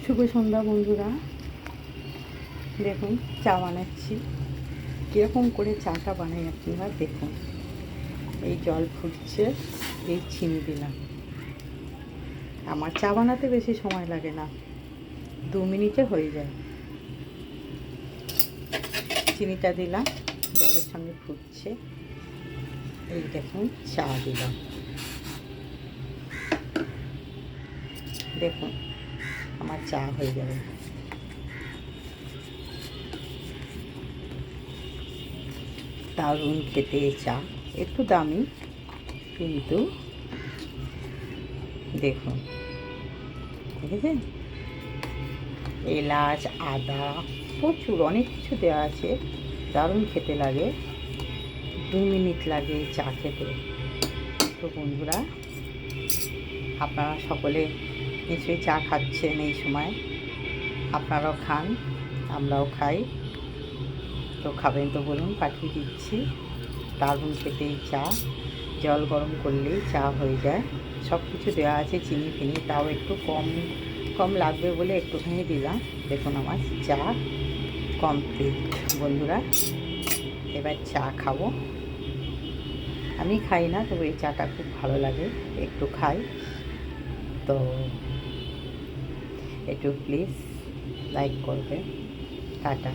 শুভ সন্ধ্যা বন্ধুরা। দেখুন চা বানাচ্ছি। কীরকম করে চাটা বানাই আপনারা দেখুন। এই জল ফুটছে, এই চিনি দিলাম। আমার চা বানাতে বেশি সময় লাগে না, 2 মিনিটে হয়ে যায়। চিনিটা দিলাম, জলের সঙ্গে ফুটছে। এই দেখুন চা দিলাম, দেখুন আমার চা হয়ে যাবে। দারুণ খেতে চা, একটু দামি কিন্তু দেখুন, দেখেছেন এলাচ আদা প্রচুর অনেক কিছু দেওয়া আছে। দারুণ খেতে লাগে, 2 মিনিট লাগে চা খেতে। তো বন্ধুরা, আপনারা সকলে নিশ্চয়ই চা খাচ্ছেন এই সময়, আপনারাও খান, আমরাও খাই। তো খাবেন তো বলুন, পাঠিয়ে দিচ্ছি। দারুণ খেতে এই চা, জল গরম করলেই চা হয়ে যায়। সব কিছু দেওয়া আছে, চিনি ফিনি, তাও একটু কম লাগবে বলে একটুখানি দিলাম। দেখুন আমার চা কমপ্লিট বন্ধুরা। এবার চা খাবো। আমি খাই না, তবে এই চাটা খুব ভালো লাগে, একটু খাই। তো একটু প্লিজ লাইক করবে। টাটা।